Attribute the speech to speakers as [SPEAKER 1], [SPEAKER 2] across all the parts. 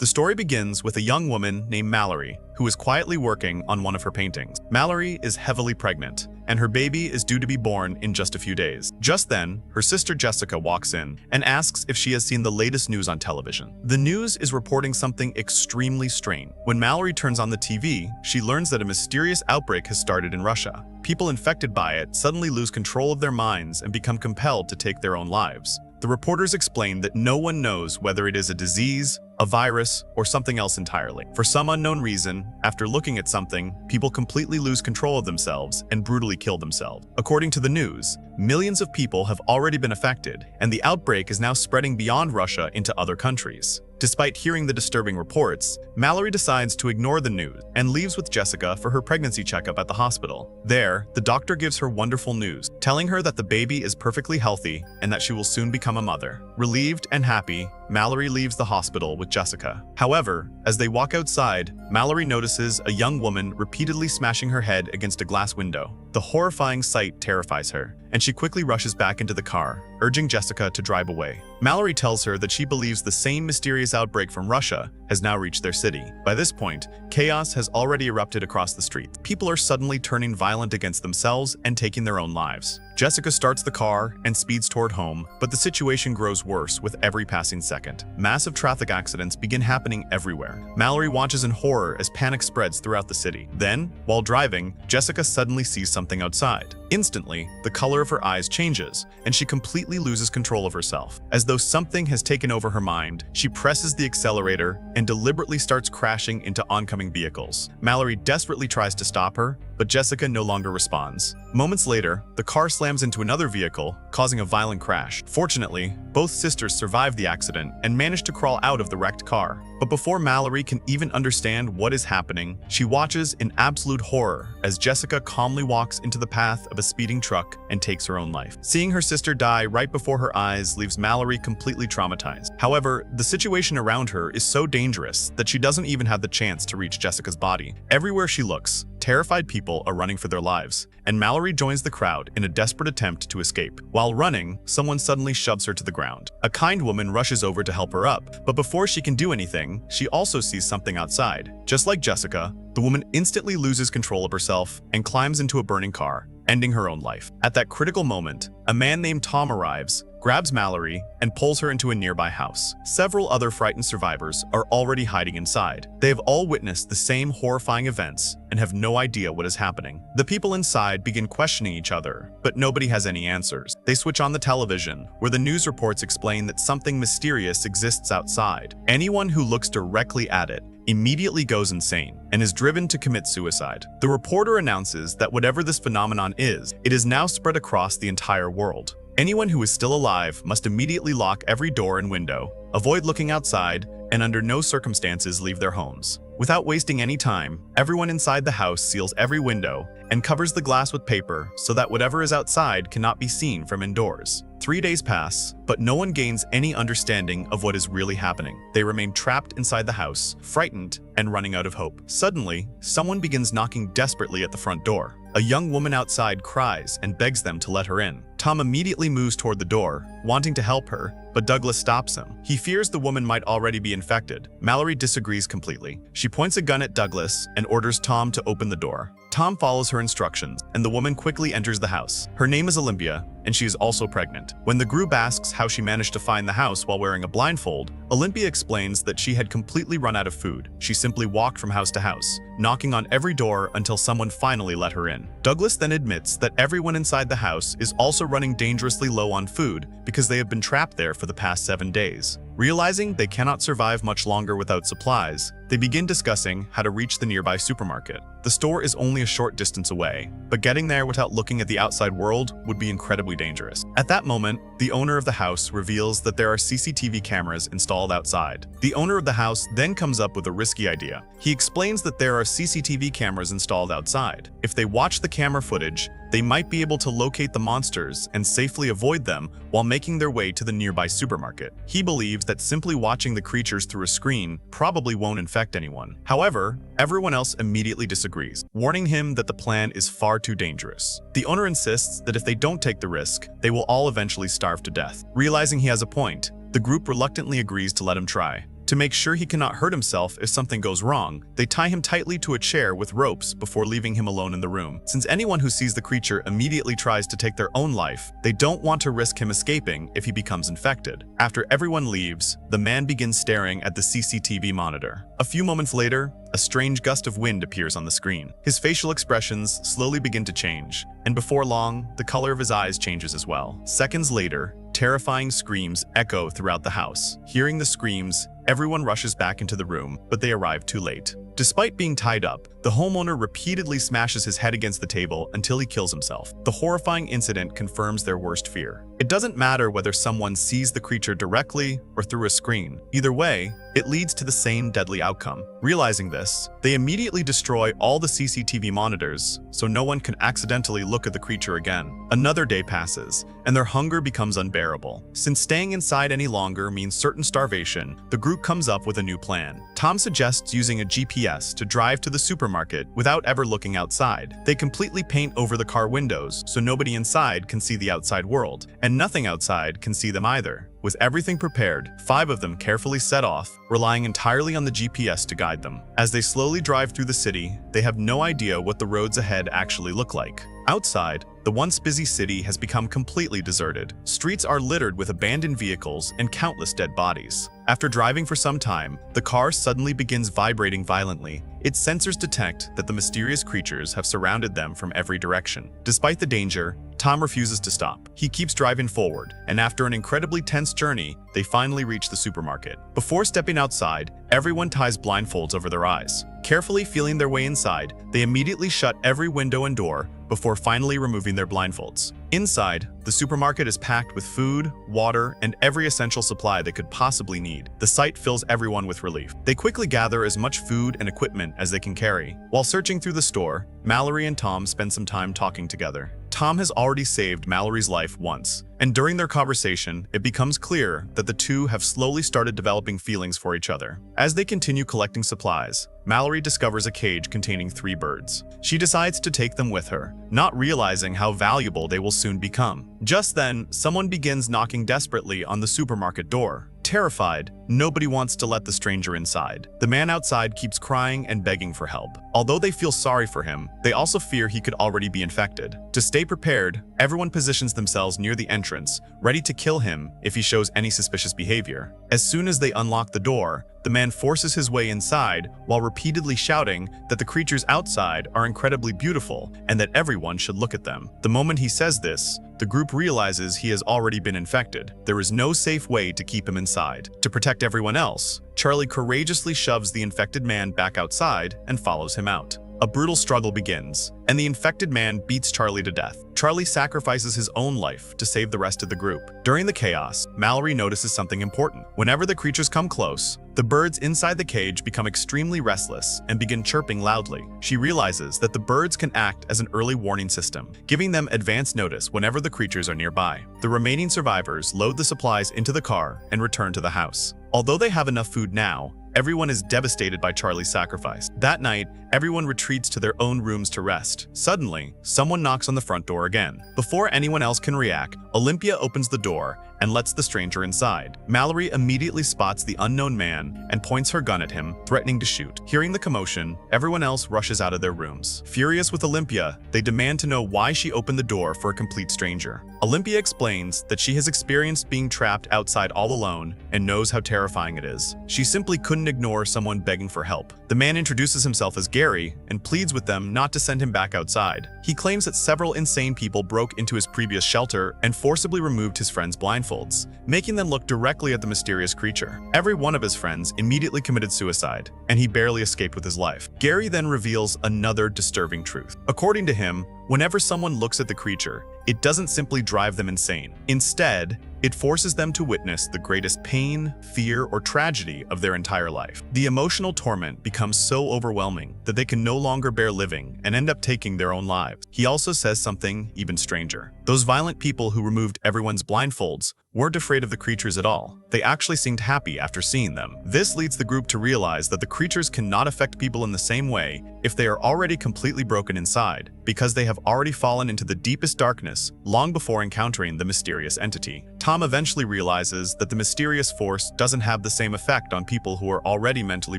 [SPEAKER 1] The story begins with a young woman named Mallory, who is quietly working on one of her paintings. Mallory is heavily pregnant, and her baby is due to be born in just a few days. Just then, her sister Jessica walks in and asks if she has seen the latest news on television. The news is reporting something extremely strange. When Mallory turns on the TV, she learns that a mysterious outbreak has started in Russia. People infected by it suddenly lose control of their minds and become compelled to take their own lives. The reporters explain that no one knows whether it is a disease, a virus, or something else entirely. For some unknown reason, after looking at something, people completely lose control of themselves and brutally kill themselves. According to the news, millions of people have already been affected, and the outbreak is now spreading beyond Russia into other countries. Despite hearing the disturbing reports, Mallory decides to ignore the news and leaves with Jessica for her pregnancy checkup at the hospital. There, the doctor gives her wonderful news, telling her that the baby is perfectly healthy and that she will soon become a mother. Relieved and happy, Mallory leaves the hospital with Jessica. However, as they walk outside, Mallory notices a young woman repeatedly smashing her head against a glass window. The horrifying sight terrifies her, and she quickly rushes back into the car, urging Jessica to drive away. Mallory tells her that she believes the same mysterious outbreak from Russia has now reached their city. By this point, chaos has already erupted across the street. People are suddenly turning violent against themselves and taking their own lives. Jessica starts the car and speeds toward home, but the situation grows worse with every passing second. Massive traffic accidents begin happening everywhere. Mallory watches in horror as panic spreads throughout the city. Then, while driving, Jessica suddenly sees something outside. Instantly, the color of her eyes changes, and she completely loses control of herself. As though something has taken over her mind, she presses the accelerator and deliberately starts crashing into oncoming vehicles. Mallory desperately tries to stop her, but Jessica no longer responds. Moments later, the car slams into another vehicle, causing a violent crash. Fortunately, both sisters survive the accident and manage to crawl out of the wrecked car. But before Mallory can even understand what is happening, she watches in absolute horror as Jessica calmly walks into the path of a speeding truck and takes her own life. Seeing her sister die right before her eyes leaves Mallory completely traumatized. However, the situation around her is so dangerous that she doesn't even have the chance to reach Jessica's body. Everywhere she looks, terrified people are running for their lives, and Mallory joins the crowd in a desperate attempt to escape. While running, someone suddenly shoves her to the ground. A kind woman rushes over to help her up, but before she can do anything, she also sees something outside. Just like Jessica, the woman instantly loses control of herself and climbs into a burning car, ending her own life. At that critical moment, a man named Tom arrives, grabs Mallory, and pulls her into a nearby house. Several other frightened survivors are already hiding inside. They have all witnessed the same horrifying events and have no idea what is happening. The people inside begin questioning each other, but nobody has any answers. They switch on the television, where the news reports explain that something mysterious exists outside. Anyone who looks directly at it immediately goes insane and is driven to commit suicide. The reporter announces that whatever this phenomenon is, it is now spread across the entire world. Anyone who is still alive must immediately lock every door and window, avoid looking outside, and under no circumstances leave their homes. Without wasting any time, everyone inside the house seals every window and covers the glass with paper so that whatever is outside cannot be seen from indoors. 3 days pass, but no one gains any understanding of what is really happening. They remain trapped inside the house, frightened and running out of hope. Suddenly, someone begins knocking desperately at the front door. A young woman outside cries and begs them to let her in. Tom immediately moves toward the door, wanting to help her, but Douglas stops him. He fears the woman might already be infected. Mallory disagrees completely. She points a gun at Douglas and orders Tom to open the door. Tom follows her instructions, and the woman quickly enters the house. Her name is Olympia, and she is also pregnant. When the group asks how she managed to find the house while wearing a blindfold, Olympia explains that she had completely run out of food. She simply walked from house to house, knocking on every door until someone finally let her in. Douglas then admits that everyone inside the house is also running dangerously low on food because they have been trapped there for the past 7 days. Realizing they cannot survive much longer without supplies, they begin discussing how to reach the nearby supermarket. The store is only a short distance away, but getting there without looking at the outside world would be incredibly dangerous. At that moment, the owner of the house reveals that there are CCTV cameras installed outside. The owner of the house then comes up with a risky idea. He explains that there are CCTV cameras installed outside. If they watch the camera footage, they might be able to locate the monsters and safely avoid them while making their way to the nearby supermarket. He believes that simply watching the creatures through a screen probably won't infect anyone. However, everyone else immediately disagrees, warning him that the plan is far too dangerous. The owner insists that if they don't take the risk, they will all eventually starve to death. Realizing he has a point, the group reluctantly agrees to let him try. To make sure he cannot hurt himself if something goes wrong, they tie him tightly to a chair with ropes before leaving him alone in the room. Since anyone who sees the creature immediately tries to take their own life, they don't want to risk him escaping if he becomes infected. After everyone leaves, the man begins staring at the CCTV monitor. A few moments later, a strange gust of wind appears on the screen. His facial expressions slowly begin to change, and before long, the color of his eyes changes as well. Seconds later, terrifying screams echo throughout the house. Hearing the screams, everyone rushes back into the room, but they arrive too late. Despite being tied up, the homeowner repeatedly smashes his head against the table until he kills himself. The horrifying incident confirms their worst fear. It doesn't matter whether someone sees the creature directly or through a screen. Either way, it leads to the same deadly outcome. Realizing this, they immediately destroy all the CCTV monitors so no one can accidentally look at the creature again. Another day passes, and their hunger becomes unbearable. Since staying inside any longer means certain starvation, the group comes up with a new plan. Tom suggests using a GPS to drive to the supermarket without ever looking outside. They completely paint over the car windows so nobody inside can see the outside world, and nothing outside can see them either. With everything prepared, 5 of them carefully set off, relying entirely on the GPS to guide them. As they slowly drive through the city, they have no idea what the roads ahead actually look like. Outside, the once busy city has become completely deserted. Streets are littered with abandoned vehicles and countless dead bodies. After driving for some time, the car suddenly begins vibrating violently. Its sensors detect that the mysterious creatures have surrounded them from every direction. Despite the danger, Tom refuses to stop. He keeps driving forward, and after an incredibly tense journey, they finally reach the supermarket. Before stepping outside, everyone ties blindfolds over their eyes. Carefully feeling their way inside, they immediately shut every window and door before finally removing their blindfolds. Inside, the supermarket is packed with food, water, and every essential supply they could possibly need. The sight fills everyone with relief. They quickly gather as much food and equipment as they can carry. While searching through the store, Mallory and Tom spend some time talking together. Tom has already saved Mallory's life once, and during their conversation, it becomes clear that the two have slowly started developing feelings for each other. As they continue collecting supplies, Mallory discovers a cage containing 3 birds. She decides to take them with her, not realizing how valuable they will soon become. Just then, someone begins knocking desperately on the supermarket door. Terrified, nobody wants to let the stranger inside. The man outside keeps crying and begging for help. Although they feel sorry for him, they also fear he could already be infected. To stay prepared, everyone positions themselves near the entrance, ready to kill him if he shows any suspicious behavior. As soon as they unlock the door, the man forces his way inside while repeatedly shouting that the creatures outside are incredibly beautiful and that everyone should look at them. The moment he says this, the group realizes he has already been infected. There is no safe way to keep him inside. To protect everyone else, Charlie courageously shoves the infected man back outside and follows him out. A brutal struggle begins, and the infected man beats Charlie to death. Charlie sacrifices his own life to save the rest of the group. During the chaos, Mallory notices something important. Whenever the creatures come close, the birds inside the cage become extremely restless and begin chirping loudly. She realizes that the birds can act as an early warning system, giving them advance notice whenever the creatures are nearby. The remaining survivors load the supplies into the car and return to the house. Although they have enough food now, everyone is devastated by Charlie's sacrifice. That night, everyone retreats to their own rooms to rest. Suddenly, someone knocks on the front door again. Before anyone else can react, Olympia opens the door and lets the stranger inside. Mallory immediately spots the unknown man and points her gun at him, threatening to shoot. Hearing the commotion, everyone else rushes out of their rooms. Furious with Olympia, they demand to know why she opened the door for a complete stranger. Olympia explains that she has experienced being trapped outside all alone and knows how terrifying it is. She simply couldn't ignore someone begging for help. The man introduces himself as Gary and pleads with them not to send him back outside. He claims that several insane people broke into his previous shelter and forcibly removed his friends' blindfolds, making them look directly at the mysterious creature. Every one of his friends immediately committed suicide, and he barely escaped with his life. Gary then reveals another disturbing truth. According to him, whenever someone looks at the creature, it doesn't simply drive them insane. Instead, it forces them to witness the greatest pain, fear, or tragedy of their entire life. The emotional torment becomes so overwhelming that they can no longer bear living and end up taking their own lives. He also says something even stranger. Those violent people who removed everyone's blindfolds weren't afraid of the creatures at all. They actually seemed happy after seeing them. This leads the group to realize that the creatures cannot affect people in the same way if they are already completely broken inside, because they have already fallen into the deepest darkness long before encountering the mysterious entity. Tom eventually realizes that the mysterious force doesn't have the same effect on people who are already mentally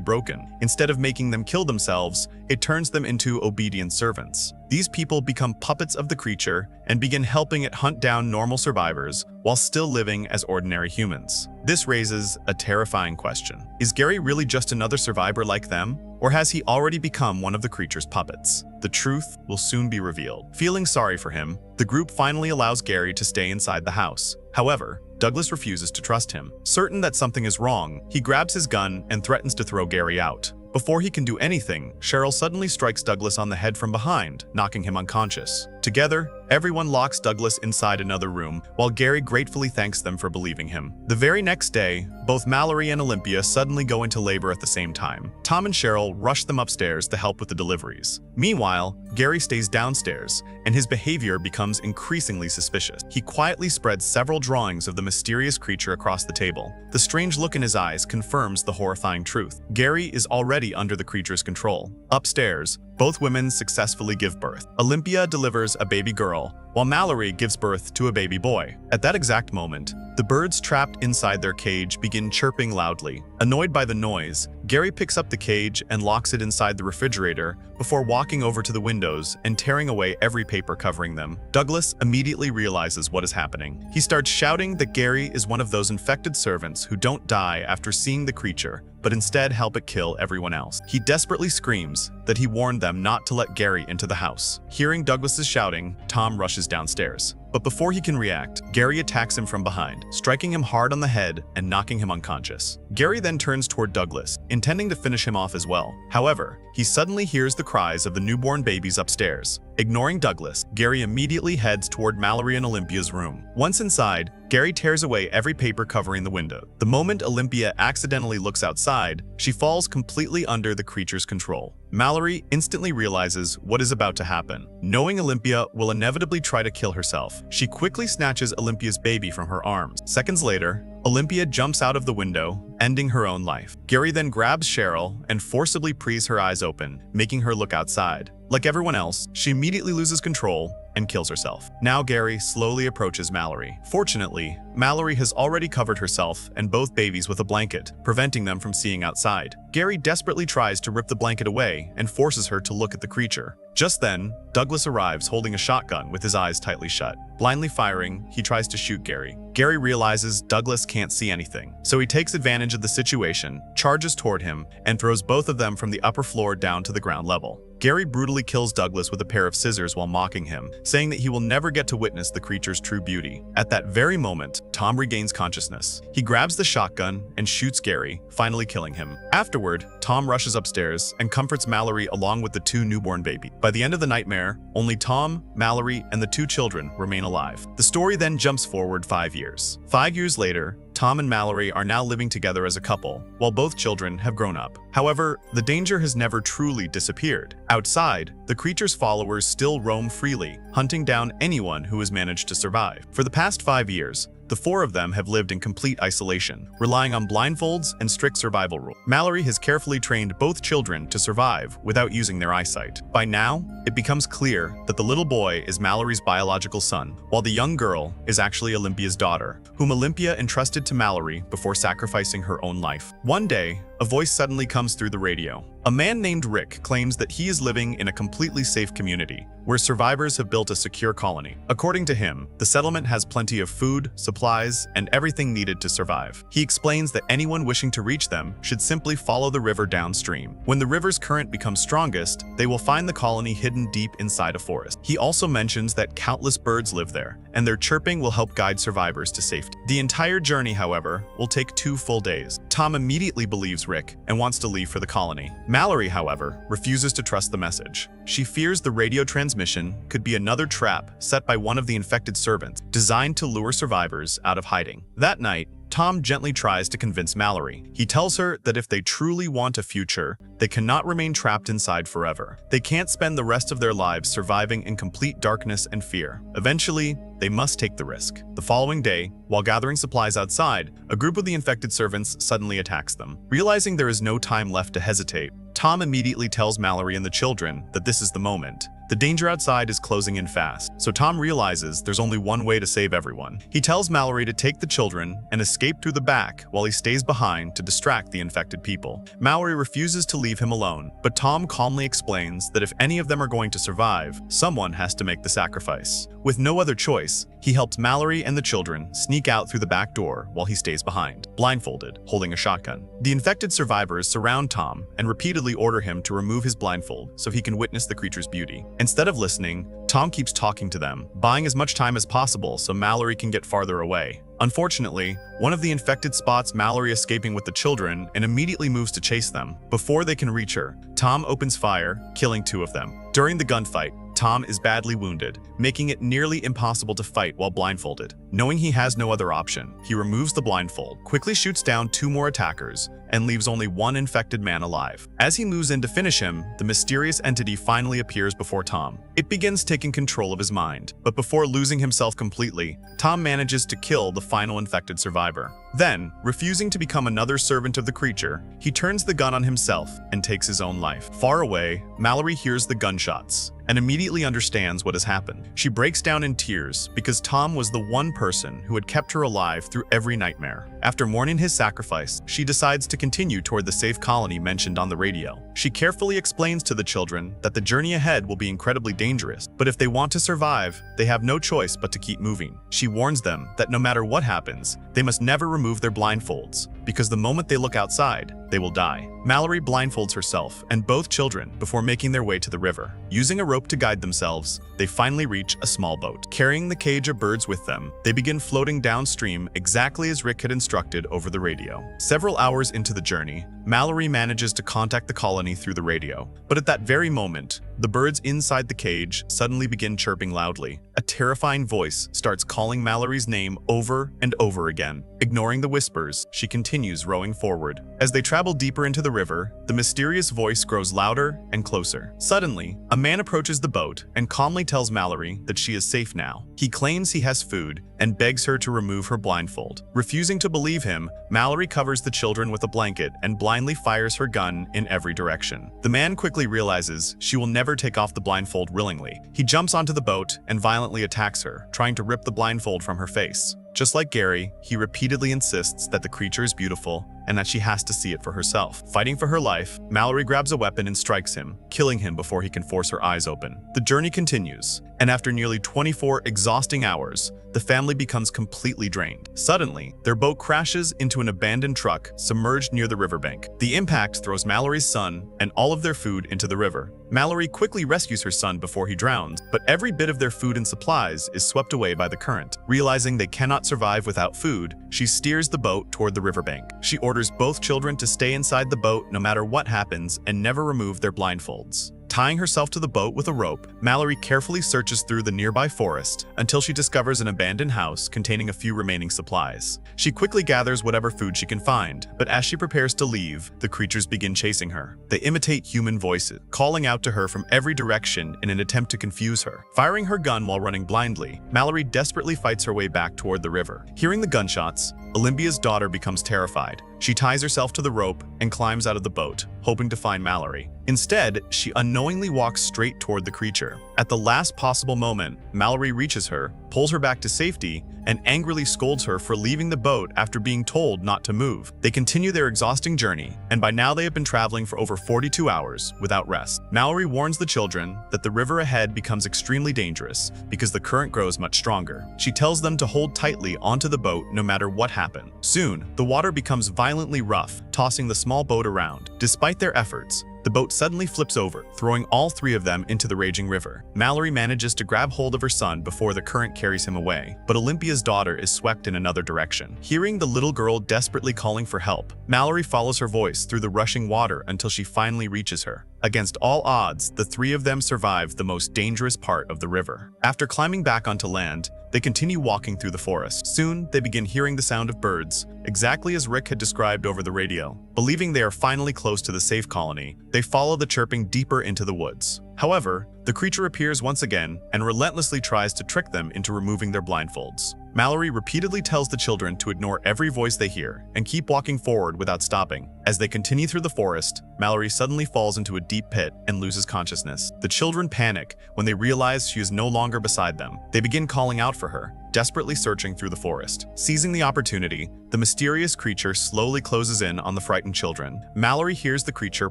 [SPEAKER 1] broken. Instead of making them kill themselves, it turns them into obedient servants. These people become puppets of the creature and begin helping it hunt down normal survivors while still living as ordinary humans. This raises a terrifying question. Is Gary really just another survivor like them? Or has he already become one of the creature's puppets? The truth will soon be revealed. Feeling sorry for him, the group finally allows Gary to stay inside the house. However, Douglas refuses to trust him. Certain that something is wrong, he grabs his gun and threatens to throw Gary out. Before he can do anything, Cheryl suddenly strikes Douglas on the head from behind, knocking him unconscious. Together, everyone locks Douglas inside another room, while Gary gratefully thanks them for believing him. The very next day, both Mallory and Olympia suddenly go into labor at the same time. Tom and Cheryl rush them upstairs to help with the deliveries. Meanwhile, Gary stays downstairs, and his behavior becomes increasingly suspicious. He quietly spreads several drawings of the mysterious creature across the table. The strange look in his eyes confirms the horrifying truth. Gary is already under the creature's control. Upstairs, both women successfully give birth. Olympia delivers a baby girl, while Mallory gives birth to a baby boy. At that exact moment, the birds trapped inside their cage begin chirping loudly. Annoyed by the noise, Gary picks up the cage and locks it inside the refrigerator before walking over to the windows and tearing away every paper covering them. Douglas immediately realizes what is happening. He starts shouting that Gary is one of those infected servants who don't die after seeing the creature, but instead help it kill everyone else. He desperately screams that he warned them not to let Gary into the house. Hearing Douglas's shouting, Tom rushes downstairs. But before he can react, Gary attacks him from behind, striking him hard on the head and knocking him unconscious. Gary then turns toward Douglas, intending to finish him off as well. However, he suddenly hears the cries of the newborn babies upstairs. Ignoring Douglas, Gary immediately heads toward Mallory and Olympia's room. Once inside, Gary tears away every paper covering the window. The moment Olympia accidentally looks outside, she falls completely under the creature's control. Mallory instantly realizes what is about to happen. Knowing Olympia will inevitably try to kill herself, she quickly snatches Olympia's baby from her arms. Seconds later, Olympia jumps out of the window, ending her own life. Gary then grabs Cheryl and forcibly prees her eyes open, making her look outside. Like everyone else, she immediately loses control and kills herself. Now Gary slowly approaches Mallory. Fortunately, Mallory has already covered herself and both babies with a blanket, preventing them from seeing outside. Gary desperately tries to rip the blanket away and forces her to look at the creature. Just then, Douglas arrives holding a shotgun with his eyes tightly shut. Blindly firing, he tries to shoot Gary. Gary realizes Douglas can't see anything, so he takes advantage of the situation, charges toward him, and throws both of them from the upper floor down to the ground level. Gary brutally kills Douglas with a pair of scissors while mocking him, saying that he will never get to witness the creature's true beauty. At that very moment, Tom regains consciousness. He grabs the shotgun and shoots Gary, finally killing him. Afterward, Tom rushes upstairs and comforts Mallory along with the two newborn babies. By the end of the nightmare, only Tom, Mallory, and the two children remain alive. The story then jumps forward 5 years. 5 years later, Tom and Mallory are now living together as a couple, while both children have grown up. However, the danger has never truly disappeared. Outside, the creature's followers still roam freely, hunting down anyone who has managed to survive. For the past 5 years, the four of them have lived in complete isolation, relying on blindfolds and strict survival rules. Mallory has carefully trained both children to survive without using their eyesight. By now, it becomes clear that the little boy is Mallory's biological son, while the young girl is actually Olympia's daughter, whom Olympia entrusted to Mallory before sacrificing her own life. One day, a voice suddenly comes through the radio. A man named Rick claims that he is living in a completely safe community, where survivors have built a secure colony. According to him, the settlement has plenty of food, supplies, and everything needed to survive. He explains that anyone wishing to reach them should simply follow the river downstream. When the river's current becomes strongest, they will find the colony hidden deep inside a forest. He also mentions that countless birds live there, and their chirping will help guide survivors to safety. The entire journey, however, will take 2 full days. Tom immediately believes Rick and wants to leave for the colony. Mallory, however, refuses to trust the message. She fears the radio transmission could be another trap set by one of the infected servants, designed to lure survivors out of hiding. That night, Tom gently tries to convince Mallory. He tells her that if they truly want a future, they cannot remain trapped inside forever. They can't spend the rest of their lives surviving in complete darkness and fear. Eventually, they must take the risk. The following day, while gathering supplies outside, a group of the infected servants suddenly attacks them. Realizing there is no time left to hesitate, Tom immediately tells Mallory and the children that this is the moment. The danger outside is closing in fast, so Tom realizes there's only one way to save everyone. He tells Mallory to take the children and escape through the back while he stays behind to distract the infected people. Mallory refuses to leave him alone, but Tom calmly explains that if any of them are going to survive, someone has to make the sacrifice. With no other choice, he helps Mallory and the children sneak out through the back door while he stays behind, blindfolded, holding a shotgun. The infected survivors surround Tom and repeatedly order him to remove his blindfold so he can witness the creature's beauty. Instead of listening, Tom keeps talking to them, buying as much time as possible so Mallory can get farther away. Unfortunately, one of the infected spots Mallory escaping with the children and immediately moves to chase them. Before they can reach her, Tom opens fire, killing 2 of them. During the gunfight, Tom is badly wounded, making it nearly impossible to fight while blindfolded. Knowing he has no other option, he removes the blindfold, quickly shoots down 2 more attackers, and leaves only 1 infected man alive. As he moves in to finish him, the mysterious entity finally appears before Tom. It begins taking control of his mind, but before losing himself completely, Tom manages to kill the final infected survivor. Then, refusing to become another servant of the creature, he turns the gun on himself and takes his own life. Far away, Mallory hears the gunshots and immediately understands what has happened. She breaks down in tears because Tom was the one person who had kept her alive through every nightmare. After mourning his sacrifice, she decides to continue toward the safe colony mentioned on the radio. She carefully explains to the children that the journey ahead will be incredibly dangerous, but if they want to survive, they have no choice but to keep moving. She warns them that no matter what happens, they must never remove their blindfolds, because the moment they look outside, they will die. Mallory blindfolds herself and both children before making their way to the river. Using a rope to guide themselves, they finally reach a small boat. Carrying the cage of birds with them, they begin floating downstream exactly as Rick had instructed over the radio. Several hours into the journey, Mallory manages to contact the colony through the radio. But at that very moment, the birds inside the cage suddenly begin chirping loudly. A terrifying voice starts calling Mallory's name over and over again. Ignoring the whispers, she continues rowing forward. As they travel deeper into the river, the mysterious voice grows louder and closer. Suddenly, a man approaches the boat and calmly tells Mallory that she is safe now. He claims he has food and begs her to remove her blindfold. Refusing to believe him, Mallory covers the children with a blanket and blindly fires her gun in every direction. The man quickly realizes she will never take off the blindfold willingly. He jumps onto the boat and violently attacks her, trying to rip the blindfold from her face. Just like Gary, he repeatedly insists that the creature is beautiful and that she has to see it for herself. Fighting for her life, Mallory grabs a weapon and strikes him, killing him before he can force her eyes open. The journey continues, and after nearly 24 exhausting hours, the family becomes completely drained. Suddenly, their boat crashes into an abandoned truck submerged near the riverbank. The impact throws Mallory's son and all of their food into the river. Mallory quickly rescues her son before he drowns, but every bit of their food and supplies is swept away by the current. Realizing they cannot survive without food, she steers the boat toward the riverbank. She orders both children to stay inside the boat no matter what happens and never remove their blindfolds. Tying herself to the boat with a rope, Mallory carefully searches through the nearby forest until she discovers an abandoned house containing a few remaining supplies. She quickly gathers whatever food she can find, but as she prepares to leave, the creatures begin chasing her. They imitate human voices, calling out to her from every direction in an attempt to confuse her. Firing her gun while running blindly, Mallory desperately fights her way back toward the river. Hearing the gunshots, Olympia's daughter becomes terrified. She ties herself to the rope and climbs out of the boat, hoping to find Mallory. Instead, she unknowingly walks straight toward the creature. At the last possible moment, Mallory reaches her, pulls her back to safety, and angrily scolds her for leaving the boat after being told not to move. They continue their exhausting journey, and by now they have been traveling for over 42 hours without rest. Mallory warns the children that the river ahead becomes extremely dangerous because the current grows much stronger. She tells them to hold tightly onto the boat no matter what happens. Soon, the water becomes violently rough, tossing the small boat around. Despite their efforts, the boat suddenly flips over, throwing all 3 of them into the raging river. Mallory manages to grab hold of her son before the current carries him away, but Olympia's daughter is swept in another direction. Hearing the little girl desperately calling for help, Mallory follows her voice through the rushing water until she finally reaches her. Against all odds, the 3 of them survive the most dangerous part of the river. After climbing back onto land, they continue walking through the forest. Soon, they begin hearing the sound of birds, exactly as Rick had described over the radio. Believing they are finally close to the safe colony, they follow the chirping deeper into the woods. However, the creature appears once again and relentlessly tries to trick them into removing their blindfolds. Mallory repeatedly tells the children to ignore every voice they hear and keep walking forward without stopping. As they continue through the forest, Mallory suddenly falls into a deep pit and loses consciousness. The children panic when they realize she is no longer beside them. They begin calling out for her, desperately searching through the forest. Seizing the opportunity, the mysterious creature slowly closes in on the frightened children. Mallory hears the creature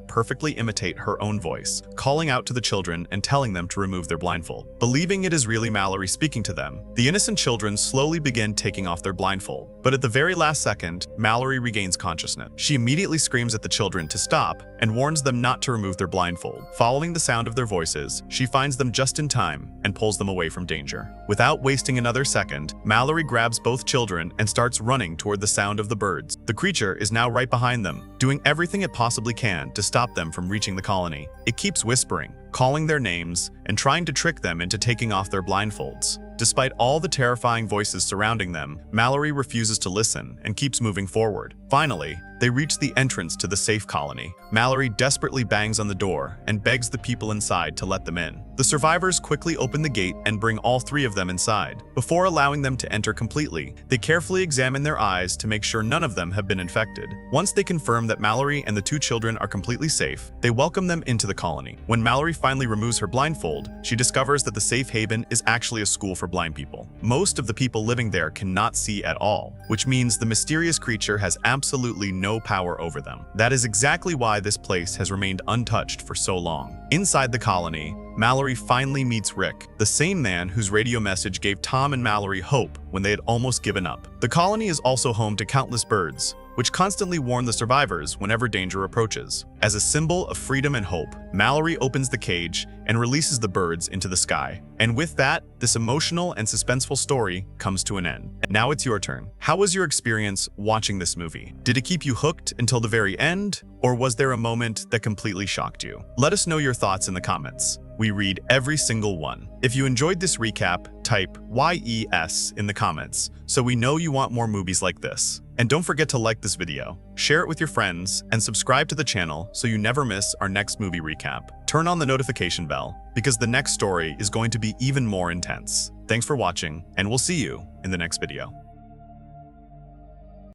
[SPEAKER 1] perfectly imitate her own voice, calling out to the children and telling them to remove their blindfold. Believing it is really Mallory speaking to them, the innocent children slowly begin taking off their blindfold. But at the very last second, Mallory regains consciousness. She immediately screams at the children to stop and warns them not to remove their blindfold. Following the sound of their voices, she finds them just in time and pulls them away from danger. Without wasting another second, Mallory grabs both children and starts running toward the sound of the birds. The creature is now right behind them, doing everything it possibly can to stop them from reaching the colony. It keeps whispering, calling their names, and trying to trick them into taking off their blindfolds. Despite all the terrifying voices surrounding them, Mallory refuses to listen and keeps moving forward. Finally, they reach the entrance to the safe colony. Mallory desperately bangs on the door and begs the people inside to let them in. The survivors quickly open the gate and bring all three of them inside. Before allowing them to enter completely, they carefully examine their eyes to make sure none of them have been infected. Once they confirm that Mallory and the two children are completely safe, they welcome them into the colony. When Mallory finally removes her blindfold, she discovers that the safe haven is actually a school for blind people. Most of the people living there cannot see at all, which means the mysterious creature has absolutely no power over them. That is exactly why this place has remained untouched for so long. Inside the colony, Mallory finally meets Rick, the same man whose radio message gave Tom and Mallory hope when they had almost given up. The colony is also home to countless birds, which constantly warn the survivors whenever danger approaches. As a symbol of freedom and hope, Mallory opens the cage and releases the birds into the sky. And with that, this emotional and suspenseful story comes to an end. Now it's your turn. How was your experience watching this movie? Did it keep you hooked until the very end, or was there a moment that completely shocked you? Let us know your thoughts in the comments. We read every single one. If you enjoyed this recap, type YES in the comments so we know you want more movies like this. And don't forget to like this video, share it with your friends, and subscribe to the channel so you never miss our next movie recap. Turn on the notification bell because the next story is going to be even more intense. Thanks for watching, and we'll see you in the next video.